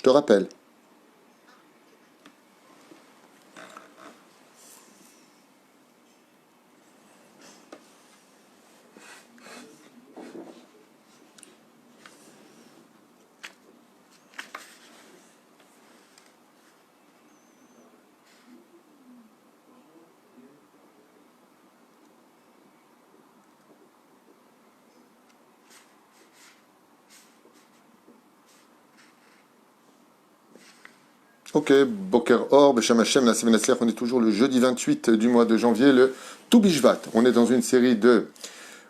te rappelle. Ok, Boker Or, Beshem Hashem, Nassim Nassliach, on est toujours le jeudi 28 du mois de janvier, le Tou Bishvat. On est dans une série de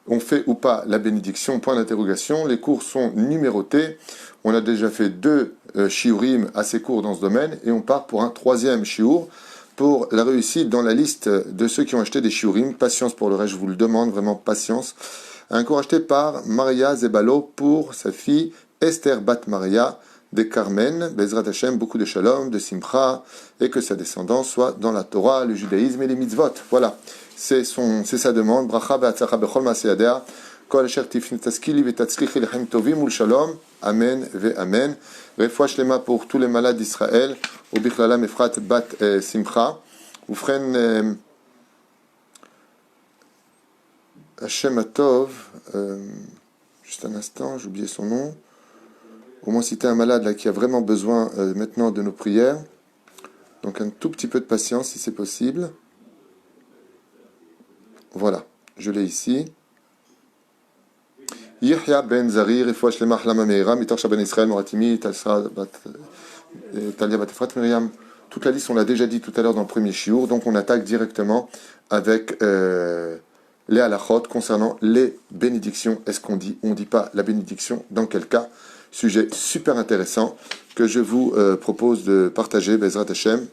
on fait ou pas la bénédiction, point d'interrogation. Les cours sont numérotés. On a déjà fait 2 shiurim assez courts dans ce domaine et on part pour un 3e shiur pour la réussite dans la liste de ceux qui ont acheté des shiurim. Patience pour le reste, je vous le demande, vraiment patience. Un cours acheté par Maria Zebalo pour sa fille Esther Bat Maria de Carmen, Bezrat Hashem, beaucoup de shalom, de simcha, et que sa descendance soit dans la Torah, le judaïsme et les mitzvot. Voilà, c'est sa demande. Bracha be'atzlacha bechol ma'aseh yadea, kol asher tifni taskili v'tatzlichi lechem tovim ul shalom, amen ve'amen. Refoua shlema pour tous les malades d'Israël, ou bichlalam Efrat bat simcha, ufren Hashem atov, juste un instant, j'ai oublié son nom. Au moins, si tu es un malade là, qui a vraiment besoin maintenant de nos prières, donc un tout petit peu de patience si c'est possible. Voilà, je l'ai ici. Yihya ben Zari, Refoua Shlema Hlama Meira, Mitor Shaban Israël, Moratimi, Talia Batefrat Miriam. Toute la liste, on l'a déjà dit tout à l'heure dans le premier shiur, donc on attaque directement avec les halachot concernant les bénédictions. Est-ce qu'on dit, on ne dit pas la bénédiction, dans quel cas? Sujet super intéressant que je vous propose de partager, Bezrat Hashem,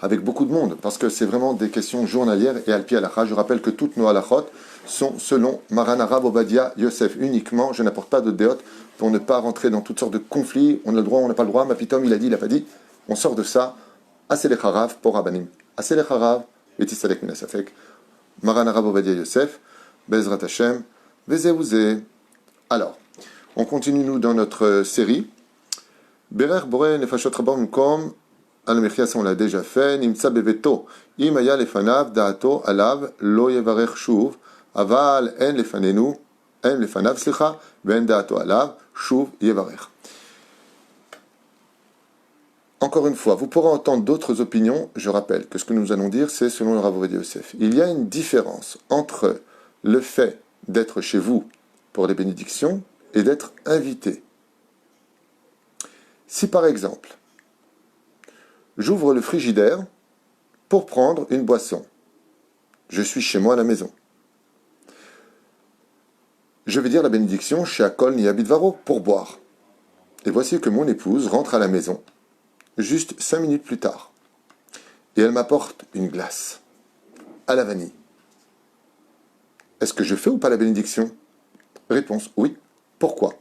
avec beaucoup de monde, parce que c'est vraiment des questions journalières et al-pi halacha. Je rappelle que toutes nos halachot sont selon Maran Arav Obadia Yosef uniquement. Je n'apporte pas de déot pour ne pas rentrer dans toutes sortes de conflits. On a le droit, on n'a pas le droit. Mapitom, il a dit, il n'a pas dit. On sort de ça. Aselech Harav pour Rabbanim. Aselech Harav, Betisalek Minasafek. Maran Arav Obadia Yosef, Bezrat Hashem, Vezeuze. Alors, on continue, nous, dans notre série. Berer Boré Nefashot Rabba Mkom, Al-Mechias, on l'a déjà fait. Nimtsa Beveto, Imaya Lefanav, Daato, Alav, Lo Yevarech Shuv, Aval, En Lefanenu, En Lefanav, Slicha, Ben Daato, Alav, Shuv, Yevarech. Encore une fois, vous pourrez entendre d'autres opinions. Je rappelle que ce que nous allons dire, c'est selon le Rav Ovadia Yosef. Il y a une différence entre le fait d'être chez vous pour les bénédictions et d'être invité. Si par exemple, j'ouvre le frigidaire pour prendre une boisson, je suis chez moi à la maison, je vais dire la bénédiction chez Akol Niyabidvaro pour boire. Et voici que mon épouse rentre à la maison, juste 5 minutes plus tard, et elle m'apporte une glace à la vanille. Est-ce que je fais ou pas la bénédiction? Réponse, oui. Pourquoi?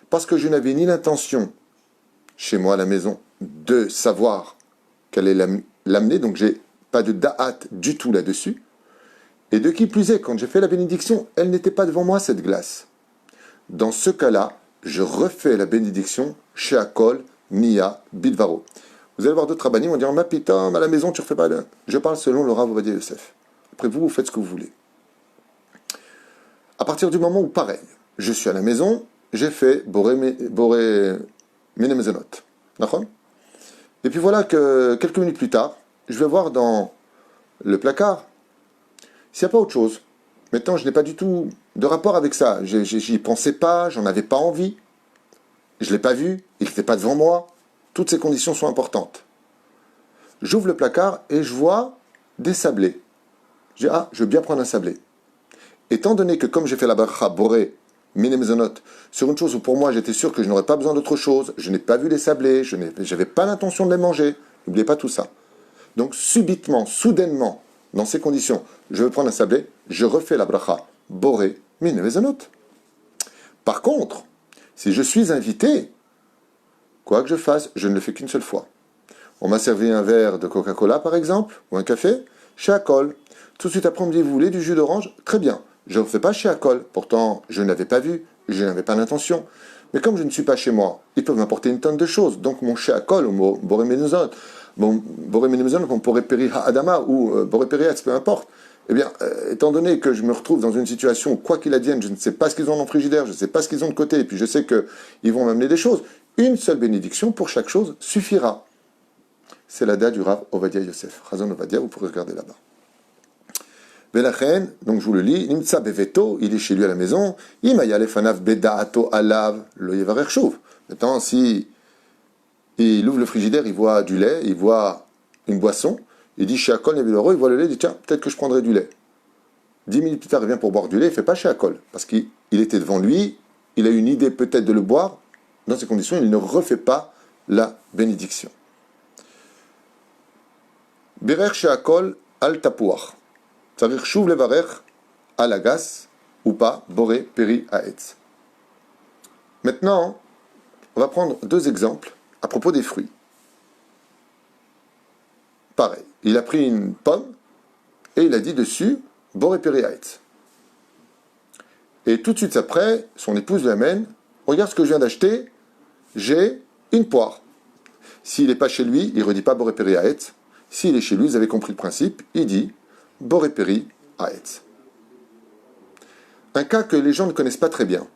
Parce que je n'avais ni l'intention, chez moi à la maison, de savoir qu'elle allait l'amener, donc j'ai pas de da'at du tout là-dessus. Et de qui plus est, quand j'ai fait la bénédiction, elle n'était pas devant moi, cette glace. Dans ce cas-là, je refais la bénédiction chez Akol, Nia, Bidvaro. Vous allez voir d'autres rabbanim, on va dire, ma pitam, à la maison, tu refais pas. Je parle selon le Rav Ovadia Yosef. Après vous, vous faites ce que vous voulez. À partir du moment où, pareil, je suis à la maison, j'ai fait Boré Minemezonot. D'accord? Et puis voilà que quelques minutes plus tard, je vais voir dans le placard s'il n'y a pas autre chose. Maintenant, je n'ai pas du tout de rapport avec ça. J'y pensais pas, j'en avais pas envie. Je ne l'ai pas vu, il n'était pas devant moi. Toutes ces conditions sont importantes. J'ouvre le placard et je vois des sablés. Je dis, je veux bien prendre un sablé. Étant donné que comme j'ai fait la bracha boré, minemezonot, sur une chose où pour moi j'étais sûr que je n'aurais pas besoin d'autre chose, je n'ai pas vu les sablés, je n'avais pas l'intention de les manger, n'oubliez pas tout ça. Donc subitement, soudainement, dans ces conditions, je veux prendre un sablé, je refais la bracha boré, minemezonot. Par contre, si je suis invité, quoi que je fasse, je ne le fais qu'une seule fois. On m'a servi un verre de Coca-Cola par exemple, ou un café, chez Akol. Tout de suite après on me dit, vous voulez du jus d'orange? Très bien. Je ne le fais pas chez Akol, pourtant je ne l'avais pas vu, je n'avais pas l'intention. Mais comme je ne suis pas chez moi, ils peuvent m'apporter une tonne de choses. Donc mon sheakol, ou mon boréménozon, on pourrait périr ha'adama, ou boré peu importe. Eh bien, étant donné que je me retrouve dans une situation où, quoi qu'il advienne, je ne sais pas ce qu'ils ont dans le frigidaire, je ne sais pas ce qu'ils ont de côté, et puis je sais qu'ils vont m'amener des choses, une seule bénédiction pour chaque chose suffira. C'est la date du Rav Ovadia Yosef. Chazon Ovadia, vous pourrez regarder là-bas. Velachen, donc je vous le lis, Nimtsa beveto, il est chez lui à la maison, Imaya lefanav bedaato alav, lo yevarer shuv. Maintenant, si il ouvre le frigidaire, il voit du lait, il voit une boisson, il dit chez Akol, il voit le lait, il dit tiens, peut-être que je prendrai du lait. 10 minutes plus tard, il vient pour boire du lait, il ne fait pas chez Akol, parce qu'il était devant lui, il a eu une idée peut-être de le boire, dans ces conditions, il ne refait pas la bénédiction. Berer chez Akol al tapouach. C'est-à-dire chouv levarer à la gasse ou pas, boré, péri, haetz. Maintenant, on va prendre deux exemples à propos des fruits. Pareil, il a pris une pomme et il a dit dessus boré, péri, haetz. Et tout de suite après, son épouse lui amène, regarde ce que je viens d'acheter, j'ai une poire. S'il n'est pas chez lui, il ne redit pas boré, péri, haetz. S'il est chez lui, vous avez compris le principe, il dit boré-péri haetz. Un cas que les gens ne connaissent pas très bien.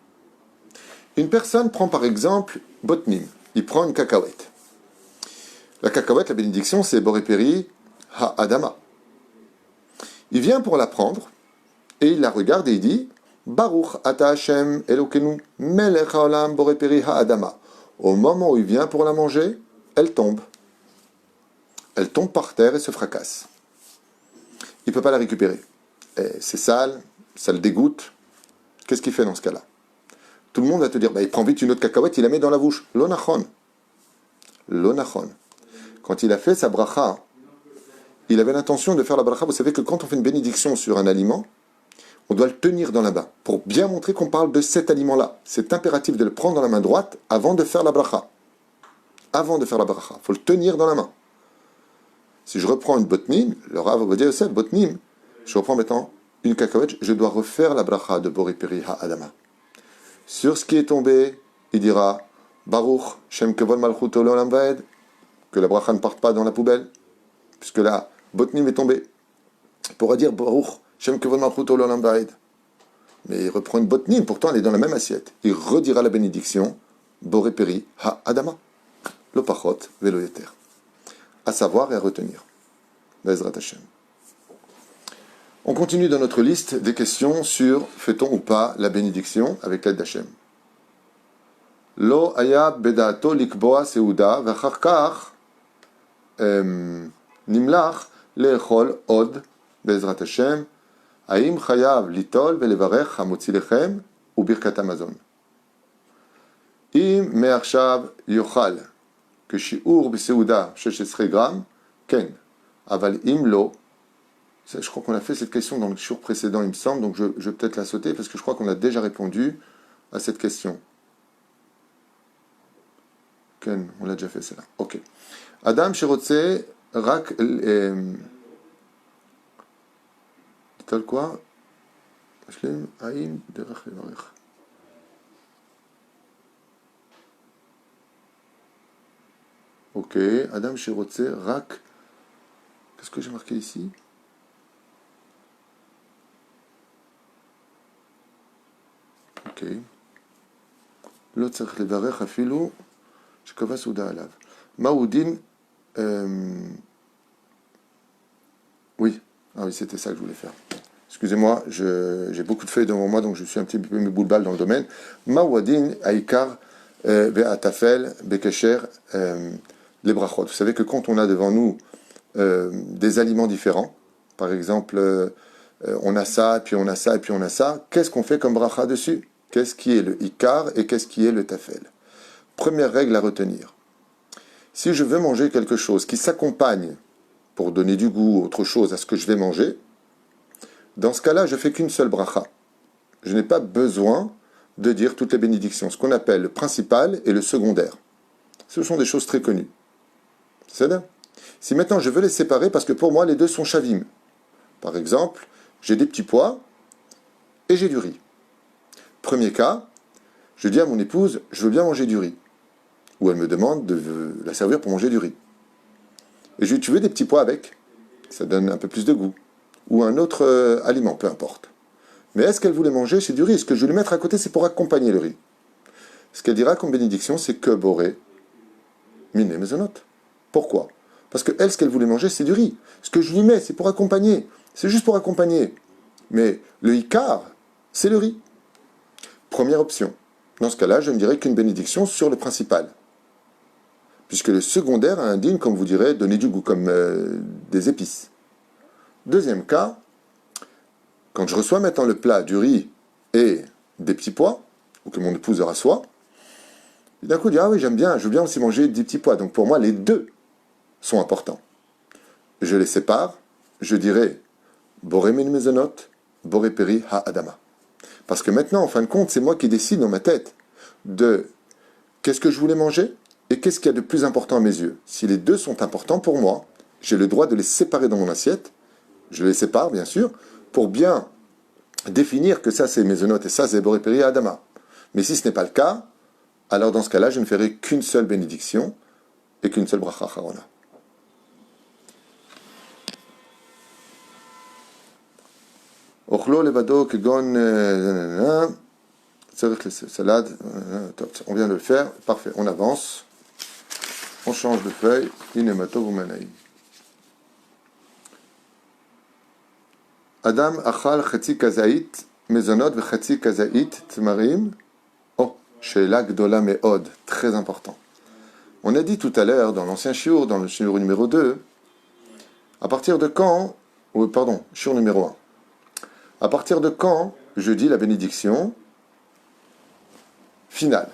Une personne prend par exemple botnim, il prend une cacahuète. La cacahuète, la bénédiction, c'est boré-péri ha-adama. Il vient pour la prendre et il la regarde et il dit Baruch ata Hashem Elokenu melech haolam boré-péri ha-adama. Au moment où il vient pour la manger, elle tombe. Elle tombe par terre et se fracasse. Il ne peut pas la récupérer. C'est sale, ça le dégoûte. Qu'est-ce qu'il fait dans ce cas-là? Tout le monde va te dire, il prend vite une autre cacahuète, il la met dans la bouche. L'onachon. L'onachon. Quand il a fait sa bracha, il avait l'intention de faire la bracha. Vous savez que quand on fait une bénédiction sur un aliment, on doit le tenir dans la main, pour bien montrer qu'on parle de cet aliment-là. C'est impératif de le prendre dans la main droite avant de faire la bracha. Avant de faire la bracha. Il faut le tenir dans la main. Si je reprends une botnim, le Rav va dire c'est botnim, je reprends maintenant une cacahuète, je dois refaire la bracha de boré-péri ha-adama. Sur ce qui est tombé, il dira Baruch Shem Kevod Malchut Olam Vaed, que la bracha ne parte pas dans la poubelle, puisque la botnim est tombée. Il pourra dire Baruch Shem Kevod Malchut Olam Vaed. Mais il reprend une botnim, pourtant elle est dans la même assiette. Il redira la bénédiction boré-péri ha-adama. Lo pachot velo yeter. À savoir et à retenir. Bezrat Hashem. On continue dans notre liste des questions sur fait-on ou pas la bénédiction avec l'aide d'Hashem. Lo aya bedato likboa seuda v'achar kach nimlach le'echol od bezrat Hashem haim chayav litol ve'levarech hamotzi lechem ubirkat Amazon. Im me'achshav yochal que shiur b'seuda 16 grammes, ken, aval imlo. Je crois qu'on a fait cette question dans le shiur précédent, il me semble, donc je vais peut-être la sauter parce que je crois qu'on a déjà répondu à cette question. Ken, on l'a déjà fait celle-là. Ok. Adam shirotze rak dit-elle quoi? Shlim haim derech levarech. Ok, Adam Shirotze, Rak. Qu'est-ce que j'ai marqué ici? Ok. L'autre, c'est Levarech Afilou, Shkava Souda Alav. Maoudin. Oui, c'était ça que je voulais faire. Excusez-moi, j'ai beaucoup de feuilles devant moi, donc je suis un petit peu mes boules balles dans le domaine. Maouadin, Aïkar, Be'atafel, Bekesher. Les brachot. Vous savez que quand on a devant nous des aliments différents, par exemple, on a ça, puis on a ça, et puis on a ça, qu'est-ce qu'on fait comme bracha dessus? Qu'est-ce qui est le ikar et qu'est-ce qui est le tafel? Première règle à retenir. Si je veux manger quelque chose qui s'accompagne, pour donner du goût, autre chose à ce que je vais manger, dans ce cas-là, je fais qu'une seule bracha. Je n'ai pas besoin de dire toutes les bénédictions, ce qu'on appelle le principal et le secondaire. Ce sont des choses très connues. C'est là. Si maintenant je veux les séparer, parce que pour moi les deux sont shavim. Par exemple, j'ai des petits pois et j'ai du riz. Premier cas, Je dis à mon épouse, je veux bien manger du riz. Ou elle me demande de la servir pour manger du riz. Et je lui dis, tu veux des petits pois avec? Ça donne un peu plus de goût. Ou un autre aliment, peu importe. Mais est-ce qu'elle voulait manger? C'est du riz. Ce que je vais lui mettre à côté, c'est pour accompagner le riz. Ce qu'elle dira comme bénédiction, c'est que boré, miné mezonot. Pourquoi? Parce que elle, ce qu'elle voulait manger, c'est du riz. Ce que je lui mets, c'est pour accompagner. C'est juste pour accompagner. Mais le ikar, c'est le riz. Première option. Dans ce cas-là, je ne dirais qu'une bénédiction sur le principal. Puisque le secondaire indigne, comme vous direz, donner du goût, comme des épices. Deuxième cas, quand je reçois maintenant le plat du riz et des petits pois, ou que mon épouse reçoit, et d'un coup, je dis, ah oui, j'aime bien, je veux bien aussi manger des petits pois. Donc pour moi, les deux sont importants. Je les sépare, je dirais, boré min mezonot, boré peri ha adama. Parce que maintenant, en fin de compte, c'est moi qui décide dans ma tête de qu'est-ce que je voulais manger et qu'est-ce qu'il y a de plus important à mes yeux. Si les deux sont importants pour moi, j'ai le droit de les séparer dans mon assiette. Je les sépare, bien sûr, pour bien définir que ça c'est mezonot et ça c'est boré peri ha adama. Mais si ce n'est pas le cas, alors dans ce cas-là, je ne ferai qu'une seule bénédiction et qu'une seule bracha acharona. Ochlo levado kegon salade, on vient de le faire, parfait, on avance, on change de feuille, inemato vumanaï. Adam achal chatzi kazait mezonot vechatzi kazait tmarim. Oh, sheila gdola meod, très important. On a dit tout à l'heure dans l'ancien shiur, dans le shiur numéro 2, à partir de quand, shiur numéro 1, à partir de quand je dis la bénédiction finale.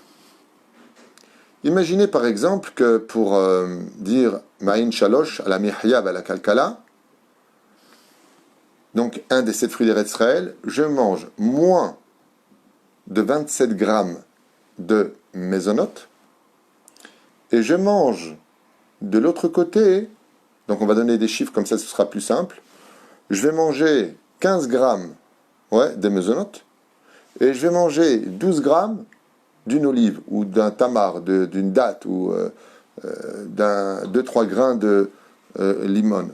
Imaginez par exemple que pour dire Ma'in Shalosh à la Mihyav à la Kalkala, donc un des 7 fruits d'Eretz Israël, je mange moins de 27 grammes de mezonot et je mange de l'autre côté, donc on va donner des chiffres comme ça ce sera plus simple, je vais manger 15 grammes de mezonot et je vais manger 12 grammes d'une olive ou d'un tamar, d'une date ou d'un 2-3 grains de limon.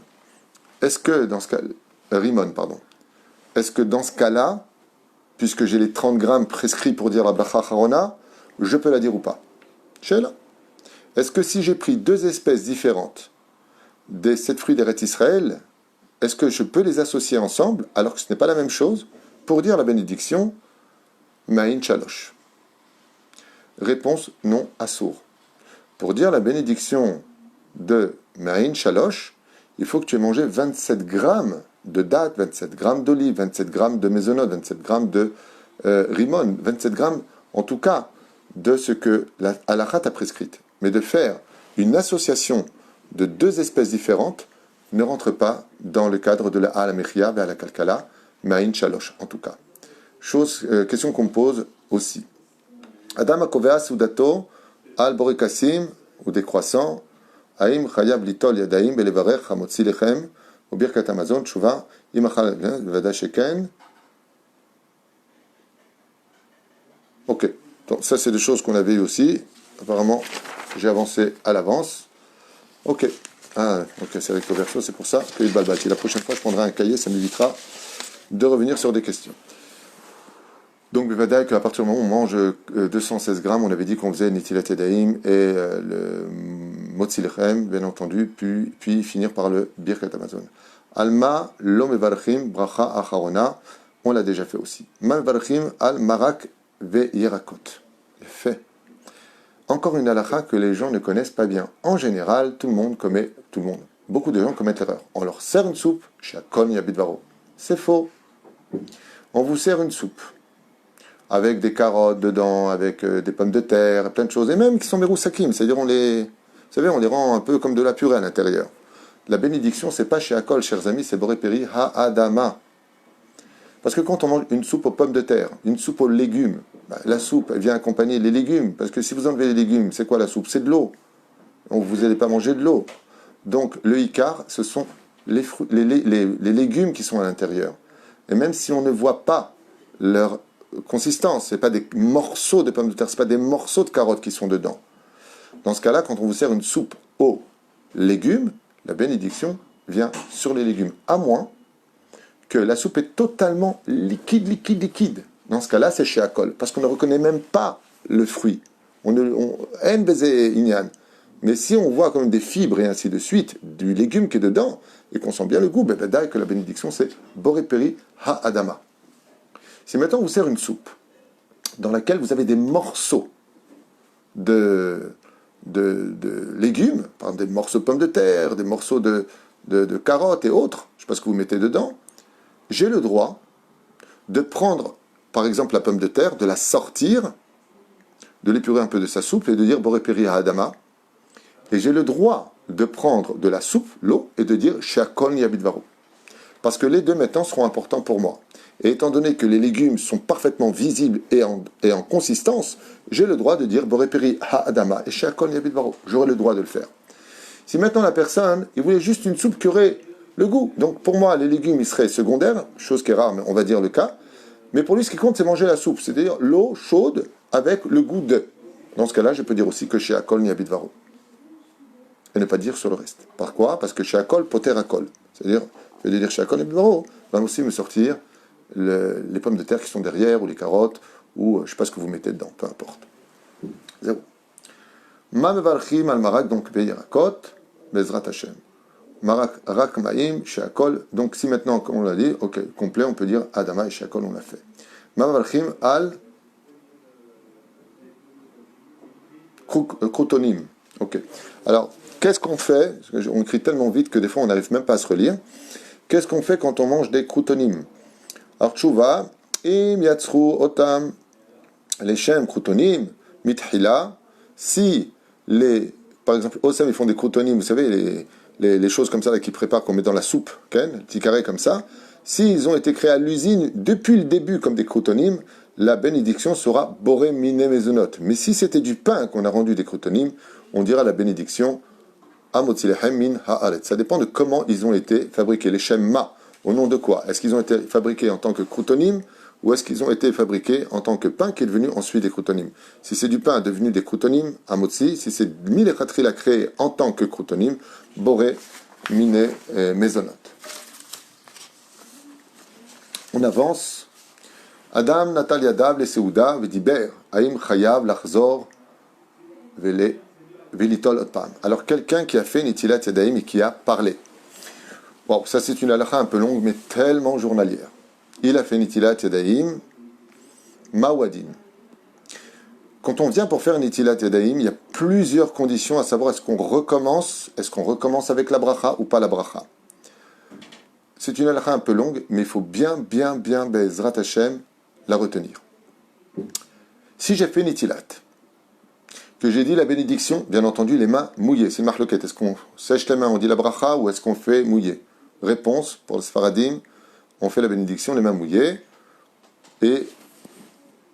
Est-ce que dans ce cas, rimon, pardon. Est-ce que dans ce cas-là, puisque j'ai les 30 grammes prescrits pour dire la bracha acharona, je peux la dire ou pas? Sheila. Est-ce que si j'ai pris 2 espèces différentes des 7 fruits d'Eretz Israël, est-ce que je peux les associer ensemble alors que ce n'est pas la même chose pour dire la bénédiction Ma'in Shalosh? Réponse non, assour. Pour dire la bénédiction de Ma'in Shalosh, il faut que tu aies mangé 27 grammes de date, 27 grammes d'olive, 27 grammes de mezonot, 27 grammes de rimon, 27 grammes en tout cas de ce que la halakha t'a prescrite. Mais de faire une association de 2 espèces différentes ne rentre pas dans le cadre de la Al-Mechia et à la Kalkala, Ma'in Shalosh en tout cas. Question qu'on me pose aussi. Adam akovea sudato al borikasim ou des croissants. Aim chayab litol yadaim belevarech hamotzi lechem ou birkat Amazon tshuva imachal vada sheken. Ok, donc ça c'est des choses qu'on avait aussi. Apparemment, j'ai avancé à l'avance. Ok, c'est recto verso, c'est pour ça que il balbati. La prochaine fois, je prendrai un cahier, ça m'évitera de revenir sur des questions. Donc, Bevadaï, qu'à partir du moment où on mange 216 grammes, on avait dit qu'on faisait Netilat Yadayim et le Motzi Lechem, bien entendu, puis finir par le Birkat Amazon. Alma lo mevarchim bracha acharona, on l'a déjà fait aussi. Ma mevarchim al marak ve yerakot. Fait. Encore une halakha que les gens ne connaissent pas bien. En général, beaucoup de gens commettent l'erreur. On leur sert une soupe, shakon yabidvaro. C'est faux. On vous sert une soupe avec des carottes dedans, avec des pommes de terre, plein de choses, et même qui sont meroussakim, c'est-à-dire on les rend un peu comme de la purée à l'intérieur. La bénédiction, c'est pas chez Akol, chers amis, c'est Boré Peri Ha-Adama. Parce que quand on mange une soupe aux pommes de terre, une soupe aux légumes, la soupe, elle vient accompagner les légumes, parce que si vous enlevez les légumes, c'est quoi la soupe? C'est de l'eau. Donc vous n'allez pas manger de l'eau. Donc le Ikar, ce sont les légumes qui sont à l'intérieur. Et même si on ne voit pas leur consistance, ce n'est pas des morceaux de pommes de terre, ce n'est pas des morceaux de carottes qui sont dedans. Dans ce cas-là, quand on vous sert une soupe aux légumes, la bénédiction vient sur les légumes, à moins que la soupe est totalement liquide. Dans ce cas-là, c'est chez Akol, parce qu'on ne reconnaît même pas le fruit. On aime baiser Inyan. Mais si on voit quand même des fibres et ainsi de suite, du légume qui est dedans, et qu'on sent bien le goût, que la bénédiction c'est Boréperi Ha-Adama. Si maintenant on vous sert une soupe, dans laquelle vous avez des morceaux de légumes, par exemple des morceaux de pommes de terre, des morceaux de carottes et autres, je ne sais pas ce que vous mettez dedans, j'ai le droit de prendre, par exemple, la pomme de terre, de la sortir, de l'épurer un peu de sa soupe et de dire Boréperi Ha-Adama. Et j'ai le droit de prendre de la soupe, l'eau, et de dire Sheakol Niyabidvaro. Parce que les deux maintenant seront importants pour moi. Et étant donné que les légumes sont parfaitement visibles et en consistance, j'ai le droit de dire Boréperi Ha-Adama et Sheakol Niyabidvaro. J'aurai le droit de le faire. Si maintenant la personne, il voulait juste une soupe qui aurait le goût. Donc pour moi, les légumes, ils seraient secondaires, chose qui est rare, mais on va dire le cas. Mais pour lui, ce qui compte, c'est manger la soupe, c'est-à-dire l'eau chaude avec le goût de. Dans ce cas-là, je peux dire aussi que Sheakol Niyabidvaro. Et ne pas dire sur le reste. Par quoi? Parce que chez Akol, poter Akol. C'est-à-dire, je vais dire chez Akol et Bivaro, va aussi me sortir les pommes de terre qui sont derrière, ou les carottes, ou je ne sais pas ce que vous mettez dedans, peu importe. Zéro. Ma mevarchim al marak, donc beyirakot, bezrat Hashem. Marak rak maim, chez Akol. Donc si maintenant, comme on l'a dit, ok, complet, on peut dire Adama et chez Akol, on l'a fait. Ma mevarchim al krutonim. Ok. Alors, qu'est-ce qu'on fait? On écrit tellement vite que des fois on n'arrive même pas à se relire. Qu'est-ce qu'on fait quand on mange des croutonim? Alors, tchouva, im yatsru otam, les shem croutonim, mithila, si par exemple, osam ils font des croutonim, vous savez, les choses comme ça là, qu'ils préparent, qu'on met dans la soupe, petits carrés comme ça, s'ils ont été créés à l'usine depuis le début comme des croutonim, la bénédiction sera boré mine mezonot. Mais si c'était du pain qu'on a rendu des croutonim, on dira la bénédiction Amotzilehem min haaret. Ça dépend de comment ils ont été fabriqués. Les shemma, au nom de quoi? Est-ce qu'ils ont été fabriqués en tant que croutonim ou est-ce qu'ils ont été fabriqués en tant que pain qui est devenu ensuite des croutonim? Si c'est du pain devenu des croutonim, amotzi. Si c'est milechatri l'a créé en tant que croutonim, boré mine mezonot. On avance. Adam natal yadav le seuda vediber aim chayav lachzor vele. Alors quelqu'un qui a fait Nitilat Yadayim et qui a parlé. Bon, ça c'est une halakha un peu longue mais tellement journalière. Il a fait Nitilat Yadayim, Mawadin. Quand on vient pour faire Nitilat Yadayim, il y a plusieurs conditions à savoir est-ce qu'on recommence avec la bracha ou pas la bracha. C'est une halakha un peu longue mais il faut bien Bezrat Hashem la retenir. Si j'ai fait Nitilat, que j'ai dit la bénédiction, bien entendu, les mains mouillées. C'est une marloquette. Est-ce qu'on sèche les mains, on dit la bracha, ou est-ce qu'on fait mouiller? Réponse, pour le Sfaradim, on fait la bénédiction, les mains mouillées, et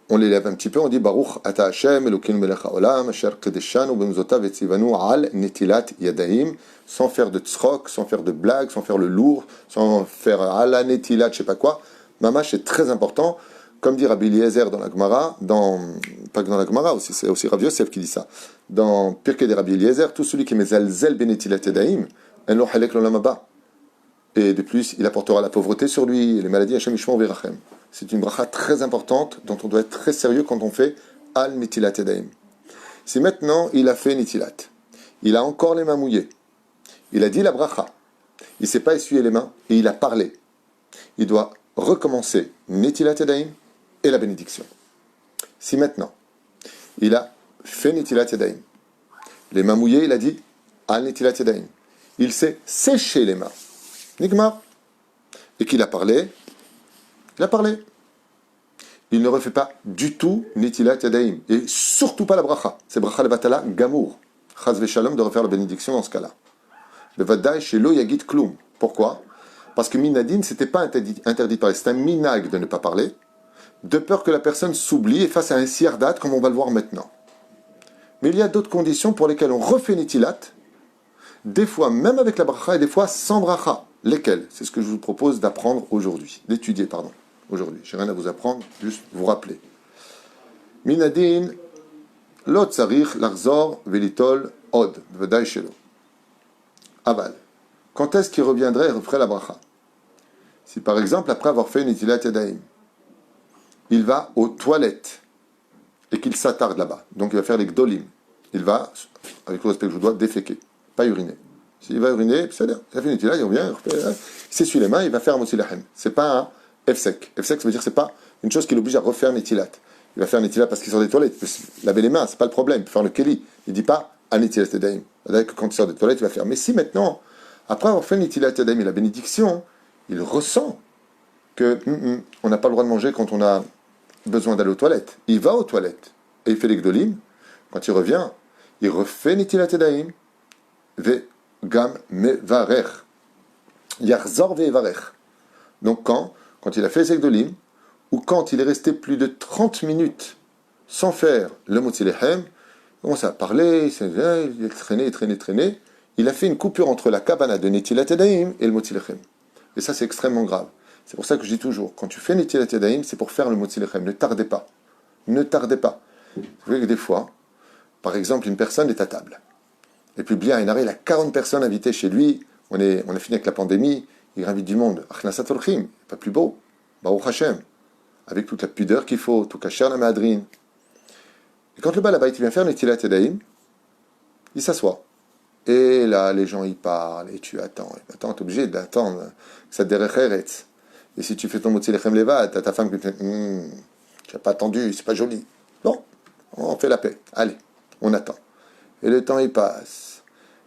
on les lève un petit peu, on dit Baruch ata Hashem, Elokeinu melech haolam, asher kedeshanu b'mizotav etzivanu al netilat yadayim, sans faire de tzrok, sans faire de blague, sans faire le lourd, sans faire ala netilat, je sais pas quoi. Mamash, c'est très important. Comme dit Rabbi Eliezer dans la Gemara, pas que dans la Gemara, c'est aussi Rav Yosef qui dit ça, dans Pirkei de Rabbi Eliezer, tout celui qui met zalzel benetilat yadayim, en lo halek l'olam haba. Et de plus, il apportera la pauvreté sur lui, et les maladies, Hashem yishmor virachem. C'est une bracha très importante, dont on doit être très sérieux quand on fait al netilat yadayim. Si maintenant, il a fait netilat, il a encore les mains mouillées, il a dit la bracha, il ne s'est pas essuyé les mains, et il a parlé, il doit recommencer netilat yadayim, et la bénédiction. Si maintenant, il a fait Netilat Yadayim, les mains mouillées, il a dit Al Netilat Yadayim. Il s'est séché les mains, Nigmar, et qu'il a parlé, il a parlé. Il ne refait pas du tout Netilat Yadayim, et surtout pas la bracha. C'est bracha levatala gamour. Chaz v'shalom de refaire la bénédiction dans ce cas-là. Le vadaï chez lo yagit kloum. Pourquoi? Parce que minadin, c'était pas interdit de parler. C'est un minag de ne pas parler, de peur que la personne s'oublie et fasse un siardat, comme on va le voir maintenant. Mais il y a d'autres conditions pour lesquelles on refait Netilat, des fois même avec la bracha et des fois sans bracha. Lesquelles? C'est ce que je vous propose d'apprendre aujourd'hui, d'étudier, aujourd'hui. J'ai rien à vous apprendre, juste vous rappeler. Minadin, lo tzarich lachzor velitol od, v'daï shelo. Aval. Quand est-ce qu'il reviendrait et referait la bracha? Si par exemple, après avoir fait une itilat yadayim, il va aux toilettes et qu'il s'attarde là-bas, donc il va faire les gdolim. Il va, avec le respect que je vous dois, déféquer, pas uriner. S'il va uriner, il a fait une itilat, il revient, il s'essuie les mains, il va faire un motzi lechem. C'est pas un efsek. Efsek, ça veut dire que c'est pas une chose qu'il oblige à refaire un itilat. Il va faire un itilat parce qu'il sort des toilettes, il peut laver les mains, c'est pas le problème, il peut faire le keli. Il dit pas un itilat yadayim. C'est-à-dire que quand il sort des toilettes, il va faire. Mais si maintenant, après avoir fait une itilat yadayim et la bénédiction, il ressent que on n'a pas le droit de manger quand on a besoin d'aller aux toilettes. Il va aux toilettes et il fait les gdolim. Quand il revient, il refait nitilat yadayim ve gam mevarech yarzor vevarech. Donc quand il a fait ses gdolim ou quand il est resté plus de 30 minutes sans faire le motzi lechem, il commence à parler, il traîné. Il a fait une coupure entre la kabana de nitilat yadayim et le motzi lechem. Et ça, c'est extrêmement grave. C'est pour ça que je dis toujours, quand tu fais nitilat yadayim, c'est pour faire le motzi lechem. Ne tardez pas. Ne tardez pas. Vous voyez que des fois, par exemple, une personne est à table. Et puis bien, il a 40 personnes invitées chez lui. On a fini avec la pandémie. Il invite du monde. Achnasat orchim, pas plus beau. Baruch Hashem. Avec toute la pudeur qu'il faut, tout kasher la madrin. Et quand le balabait vient faire nitilat yadayim, il s'assoit. Et là, les gens y parlent, et tu attends. Attends, t'es obligé d'attendre. Ça te derech eretz. Et si tu fais ton motzi lechem levad, t'as ta femme qui te fait tu n'as pas attendu, c'est pas joli. Bon, on fait la paix. Allez, on attend. Et le temps, il passe.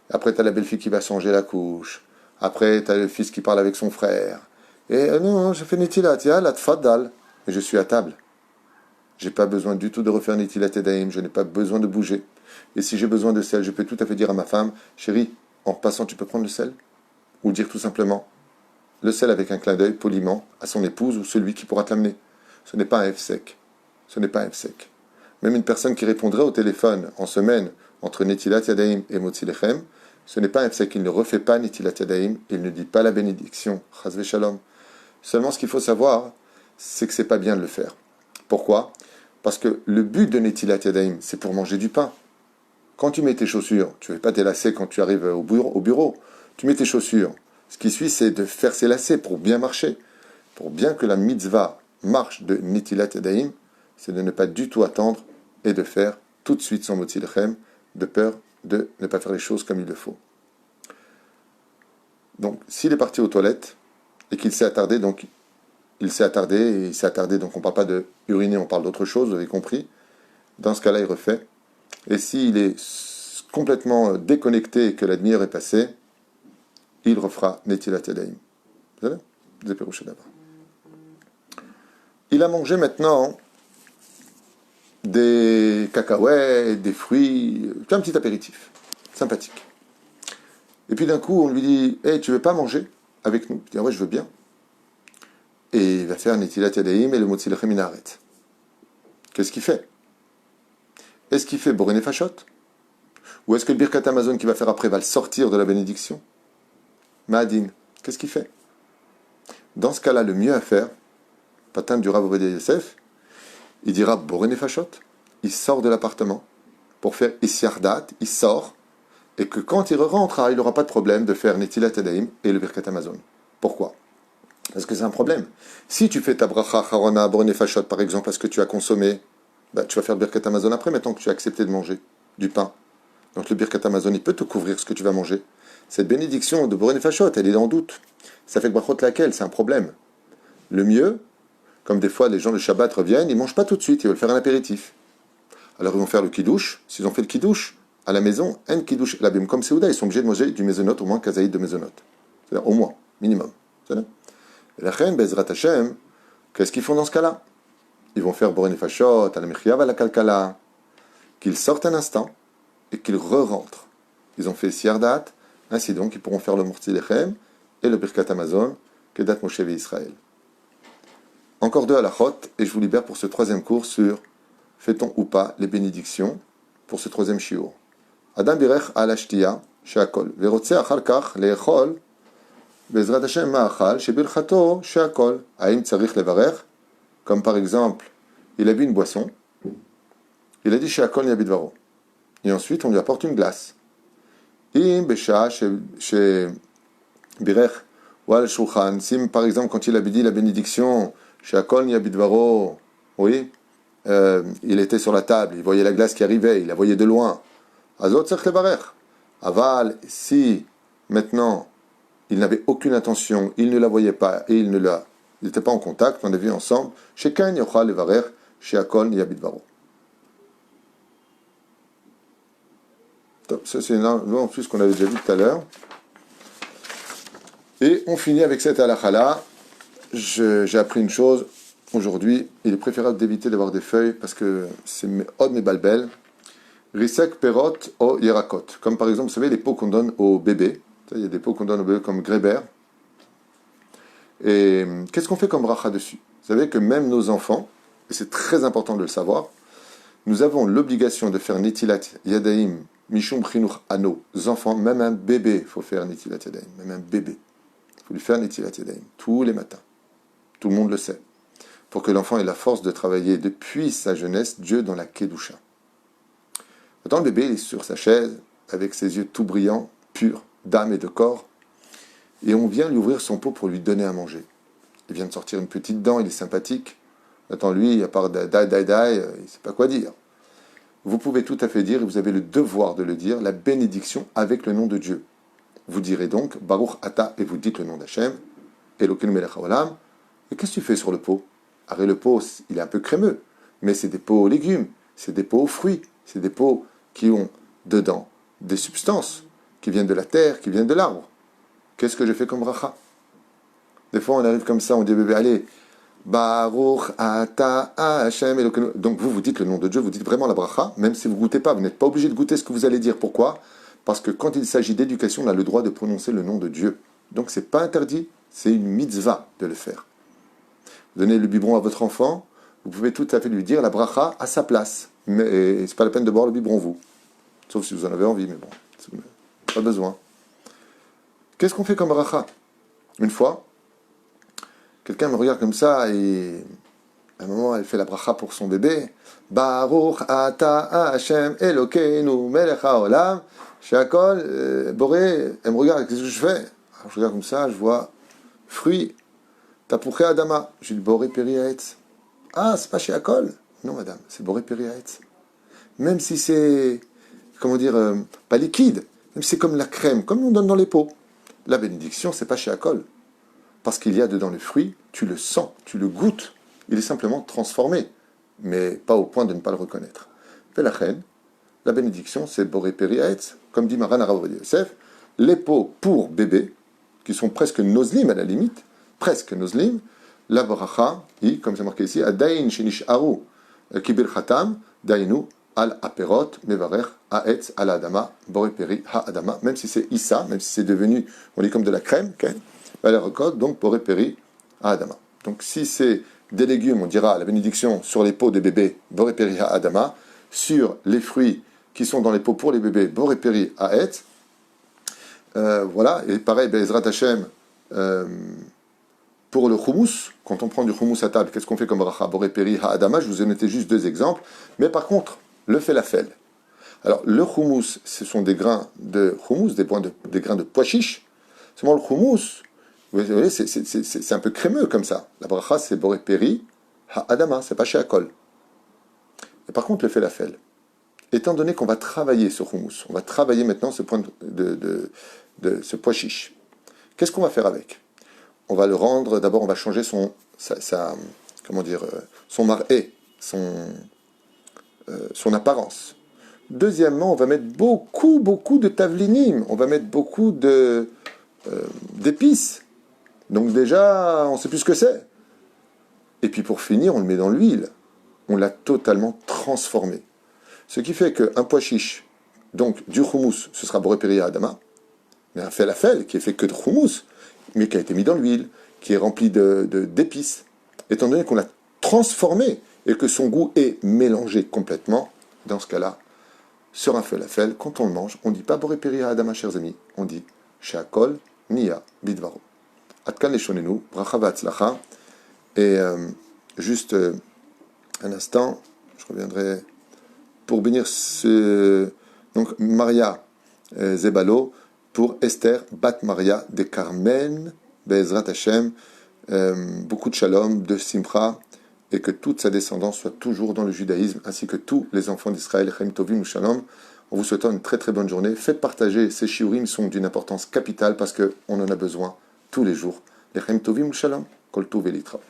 Après, tu as la belle-fille qui va changer la couche. Après, tu as le fils qui parle avec son frère. Et non, je fais nitilat, la tfaddal. Et je suis à table. J'ai pas besoin du tout de refaire nitilat yadayim. Je n'ai pas besoin de bouger. Et si j'ai besoin de sel, je peux tout à fait dire à ma femme, chérie, en passant, tu peux prendre le sel? Ou dire tout simplement, le sel avec un clin d'œil poliment à son épouse ou celui qui pourra te l'amener. Ce n'est pas un F-sec. Ce n'est pas un F-sec. Même une personne qui répondrait au téléphone en semaine entre nitilat yadayim et motzi lechem, ce n'est pas un F-sec. Il ne refait pas nitilat yadayim, il ne dit pas la bénédiction. Chas v'shalom. Seulement, ce qu'il faut savoir, c'est que c'est pas bien de le faire. Pourquoi? Parce que le but de nitilat yadayim, c'est pour manger du pain. Quand tu mets tes chaussures, tu ne veux pas tes lacets quand tu arrives au bureau. Tu mets tes chaussures. Ce qui suit, c'est de faire ses lacets pour bien marcher. Pour bien que la mitzvah marche de nitilat yadayim, c'est de ne pas du tout attendre et de faire tout de suite son motzi lechem, de peur de ne pas faire les choses comme il le faut. Donc, s'il est parti aux toilettes et qu'il s'est attardé, donc on ne parle pas de uriner, on parle d'autre chose, vous avez compris. Dans ce cas-là, il refait. Et s'il est complètement déconnecté et que la demi-heure est passée, il refera netilat yadayim. Vous savez? Zéperouché d'abord. Il a mangé maintenant des cacahuètes, des fruits, un petit apéritif, sympathique. Et puis d'un coup, on lui dit, hey, tu veux pas manger avec nous? Il dit, ah ouais, je veux bien. Et il va faire netilat yadayim et le motzi lechem inaret. Qu'est-ce qu'il fait? Est-ce qu'il fait boré nefashot? Ou est-ce que le birkat Hamazon qu'il va faire après va le sortir de la bénédiction? Ma'adin, qu'est-ce qu'il fait? Dans ce cas-là, le mieux à faire, Patam du Rav Ovadia Yosef, il dira boré nefashot, il sort de l'appartement pour faire isyardat, il sort, et que quand il rentrera, il n'aura pas de problème de faire netilat yadayim et le birkat Hamazon. Pourquoi? Parce que c'est un problème. Si tu fais ta bracha charona boré nefashot, par exemple, parce que tu as consommé, tu vas faire le birkat Hamazon après, maintenant que tu as accepté de manger du pain. Donc le birkat Hamazon, il peut te couvrir ce que tu vas manger. Cette bénédiction de boré nefashot, elle est en doute. Ça fait que brachot laquelle, c'est un problème. Le mieux, comme des fois les gens le Shabbat reviennent, ils ne mangent pas tout de suite, ils veulent faire un apéritif. Alors ils vont faire le kidouche. S'ils ont fait le kidouche à la maison, un kidouche labim comme Seouda, ils sont obligés de manger du mézonot, au moins kazaïd de mézonot. C'est-à-dire au moins, minimum. Et la reine, Bezrat Hashem, qu'est-ce qu'ils font dans ce cas-là? Ils vont faire boré nefashot, à la mechiav, à la kalkala, qu'ils sortent un instant et qu'ils re-rentrent. Ils ont fait siardat, ainsi donc ils pourront faire le motzi lechem et le birkat Hamazon, kedat Moshe Israël. Encore deux halachot, et je vous libère pour ce troisième cours sur fait-on ou pas les bénédictions pour ce troisième shiur. Adam birech al ashtiya she'akol, verotze achar kach le'echol, bezrat Hashem ma'achal shebirchato she'akol. Haim tzarich levarech comme par exemple, il a bu une boisson, il a dit chez Akol Yabidvaro. Et ensuite, on lui apporte une glace. Im Besha chez Birech Wal Shulchan. Si par exemple, quand il a dit la bénédiction chez Akol Yabidvaro, oui, il était sur la table, il voyait la glace qui arrivait, il la voyait de loin. Azot Tzech Levarech. Aval, si maintenant il n'avait aucune intention, il ne la voyait pas et il n'était pas en contact, on a vu ensemble, chez Kain Yochal Levarech, chez Akol Yabidvaro. Ça, c'est en plus qu'on avait déjà vu tout à l'heure. Et on finit avec cette halakha-là. J'ai appris une chose. Aujourd'hui, il est préférable d'éviter d'avoir des feuilles parce que c'est od mes balbel. Risek perot o yerakot. Comme par exemple, vous savez, les pots qu'on donne aux bébés. Il y a des pots qu'on donne aux bébés comme Grébert. Et qu'est-ce qu'on fait comme bracha dessus? Vous savez que même nos enfants, et c'est très important de le savoir, nous avons l'obligation de faire netilat yadaim mishum chinuch à nos enfants, même un bébé, il faut faire netilat yadaim, même un bébé. Il faut lui faire netilat yadaim tous les matins. Tout le monde le sait. Pour que l'enfant ait la force de travailler depuis sa jeunesse Dieu dans la Kedusha. Maintenant, le bébé il est sur sa chaise, avec ses yeux tout brillants, purs, d'âme et de corps, et on vient lui ouvrir son pot pour lui donner à manger. Il vient de sortir une petite dent, il est sympathique. Maintenant, lui, à part dai, il ne sait pas quoi dire. Vous pouvez tout à fait dire, et vous avez le devoir de le dire, la bénédiction avec le nom de Dieu. Vous direz donc, Baruch Ata, et vous dites le nom d'Hachem, Elokeinu melech haolam. Et qu'est-ce que tu fais sur le pot? Arrête, le pot, il est un peu crémeux, mais c'est des pots aux légumes, c'est des pots aux fruits, c'est des pots qui ont dedans des substances, qui viennent de la terre, qui viennent de l'arbre. Qu'est-ce que je fais comme bracha? Des fois, on arrive comme ça, on dit, bébé, allez, Baruch Ata Hashem Elokeinu. Donc vous dites le nom de Dieu, vous dites vraiment la bracha, même si vous ne goûtez pas, vous n'êtes pas obligé de goûter ce que vous allez dire. Pourquoi? Parce que quand il s'agit d'éducation, on a le droit de prononcer le nom de Dieu. Donc c'est pas interdit, c'est une mitzvah de le faire. Vous donnez le biberon à votre enfant, vous pouvez tout à fait lui dire la bracha à sa place. Mais c'est pas la peine de boire le biberon vous. Sauf si vous en avez envie, mais bon, pas besoin. Qu'est-ce qu'on fait comme bracha? Une fois, quelqu'un me regarde comme ça et à un moment, elle fait la bracha pour son bébé. Baruch ata Hashem Elokeinu melech haolam she'akol boré. Elle me regarde, qu'est-ce que je fais? Alors, je regarde comme ça, je vois fruits. Tapouché adama. J'ai le boré peri haetz. Ah, c'est pas she'akol? Non, madame, c'est boré peri haetz. Même si c'est, comment dire, pas liquide, même si c'est comme la crème, comme on donne dans les pots. La bénédiction, c'est pas she'akol. Parce qu'il y a dedans le fruit, tu le sens, tu le goûtes. Il est simplement transformé, mais pas au point de ne pas le reconnaître. La bénédiction, c'est Boré Peri Haetz, comme dit Maran Harav Ovadia Yosef, les pots pour bébé, qui sont presque nozlim à la limite, presque nozlim, la bracha, comme c'est marqué ici, Adain Shinish Aru Kibir Khatam, Dainu al Aperot, Mevarech, Haetz al Adama, Boré Peri Ha-Adama, même si c'est Issa, même si c'est devenu, on dit comme de la crème, elle recote, donc Boré Peri Ha-Adama. Donc si c'est des légumes, on dira la bénédiction sur les pots des bébés, Boré Peri Ha-Adama, sur les fruits qui sont dans les pots pour les bébés, Boré Peri Ha-Etz. Voilà, et pareil, Bezrat Hashem, pour le hummus, quand on prend du hummus à table, qu'est-ce qu'on fait comme bracha? Boré Peri Ha-Adama, je vous ai noté juste deux exemples, mais par contre, le falafel. Alors, le hummus, ce sont des grains de hummus, des grains de pois chiches. Seulement le hummus, vous voyez, c'est un peu crémeux comme ça. La bracha, c'est Boré Peri Ha-Adama, c'est pas chez Akol. Et par contre, le falafel, étant donné qu'on va travailler ce hummus, on va travailler maintenant ce point de ce pois chiche, qu'est-ce qu'on va faire avec? On va le rendre, d'abord on va changer son mar'é, son apparence. Deuxièmement, on va mettre beaucoup de tavlinim, on va mettre beaucoup d'épices. Donc déjà, on ne sait plus ce que c'est. Et puis pour finir, on le met dans l'huile. On l'a totalement transformé. Ce qui fait qu'un pois chiche, donc du houmous, ce sera Boré Peri Ha-Adama, mais un falafel qui est fait que de houmous, mais qui a été mis dans l'huile, qui est rempli d'épices, étant donné qu'on l'a transformé et que son goût est mélangé complètement, dans ce cas-là, sur un falafel, quand on le mange, on ne dit pas Boré Peri Ha-Adama, chers amis, on dit She'akol Niya Bidvaro. Atkan Leshonenu, Bracha V'Atzlacha, et juste un instant, je reviendrai pour bénir donc Maria Zebalo, pour Esther Bat Maria de Carmen, Bezrat Hashem, beaucoup de shalom, de simcha, et que toute sa descendance soit toujours dans le judaïsme, ainsi que tous les enfants d'Israël, Chaim Tovim ou Shalom. En vous souhaitant une très très bonne journée. Faites partager ces shiurim, sont d'une importance capitale parce qu'on en a besoin tous les jours. Les Chaim Tovim ou Shalom, Kol Tov et Litraot.